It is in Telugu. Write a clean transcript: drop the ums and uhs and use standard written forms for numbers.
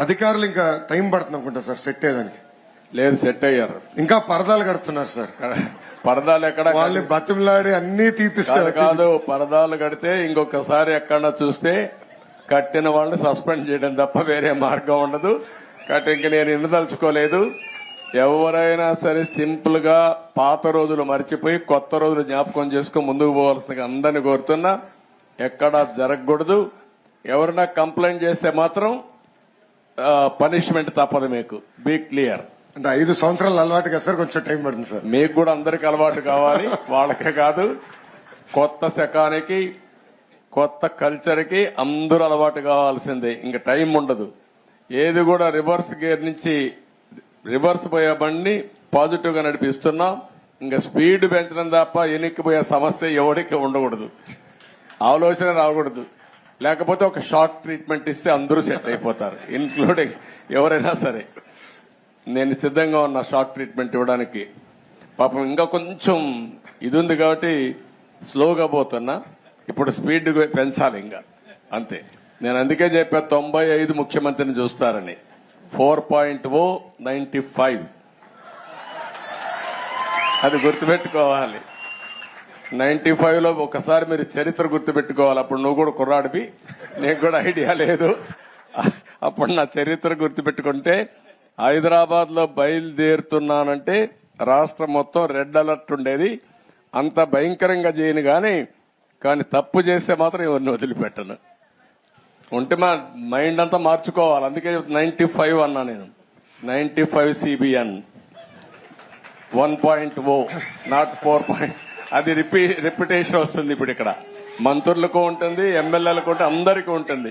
అధికారులు ఇంకా టైం పడుతుంది అనుకుంటా సార్ సెట్ అయ్యేదానికి. లేదు, సెట్ అయ్యారు. ఇంకా పరదాలు కడుతున్నారు సార్. పరదాలు ఎక్కడ? వాళ్ళు బతిమలాడి అన్ని తీపిస్తారు. కాదు, పరదాలు కడితే ఇంకొకసారి ఎక్కడన్నా చూస్తే కట్టిన వాళ్ళని సస్పెండ్ చేయడం తప్ప వేరే మార్గం ఉండదు. కాబట్టి ఇంక నేను ఇండదలుచుకోలేదు. ఎవరైనా సరే సింపుల్ గా పాత రోజులు మర్చిపోయి కొత్త రోజులు జ్ఞాపకం చేసుకుని ముందుకు పోవాల్సిన అందరిని కోరుతున్నా. ఎక్కడా జరగకూడదు. ఎవరైనా కంప్లైంట్ చేస్తే మాత్రం పనిష్మెంట్ తప్పదు. మీకు బీ క్లియర్. అంటే 5 సంవత్సరాలు అలవాటు కదా సార్, కొంచెం టైం పడుతుంది సార్. మీకు కూడా అందరికి అలవాటు కావాలి, వాళ్ళకే కాదు. కొత్త శకానికి కొత్త కల్చర్ కి అందరూ అలవాటు కావాల్సిందే. ఇంకా టైం ఉండదు. ఏది కూడా రివర్స్ గేర్ నుంచి రివర్స్ పోయే బండి పాజిటివ్ గా నడిపిస్తున్నాం. ఇంకా స్పీడ్ పెంచడం తప్ప ఎనిక్కిపోయే సమస్య ఎవరికి ఉండకూడదు. ఆలోచన రాకూడదు. లేకపోతే ఒక షార్ట్ ట్రీట్మెంట్ ఇస్తే అందరూ సెట్ అయిపోతారు, ఇన్క్లూడింగ్ ఎవరైనా సరే. నేను సిద్ధంగా ఉన్నా షార్ట్ ట్రీట్మెంట్ ఇవ్వడానికి. పాపం ఇంకా కొంచెం ఇది ఉంది కాబట్టి స్లోగా పోతున్నా. ఇప్పుడు స్పీడ్ పెంచాలి ఇంకా, అంతే. నేను అందుకే చెప్పా 95 ముఖ్యమంత్రిని చూస్తారని. 4.0 95 అది గుర్తుపెట్టుకోవాలి. 95 లో ఒకసారి మీరు చరిత్ర గుర్తుపెట్టుకోవాలి. అప్పుడు నువ్వు కూడా కుర్రాడివి, నీకు కూడా ఐడియా లేదు. అప్పుడు నా చరిత్ర గుర్తుపెట్టుకుంటే, హైదరాబాద్ లో బయలుదేరుతున్నానంటే రాష్ట్రం మొత్తం రెడ్ అలర్ట్ ఉండేది. అంత భయంకరంగా చేయను కానీ తప్పు చేస్తే మాత్రం ఎవరిని వదిలిపెట్టను. ఉంటే మా మైండ్ అంతా మార్చుకోవాలి. అందుకే 95 అన్నా నేను. 95 CBN 1.0 నాట్ 4. అది రిపిటేషన్ వస్తుంది. ఇప్పుడు ఇక్కడ మంత్రులకు ఉంటుంది, ఎమ్మెల్యేలకు ఉంటుంది, అందరికీ ఉంటుంది.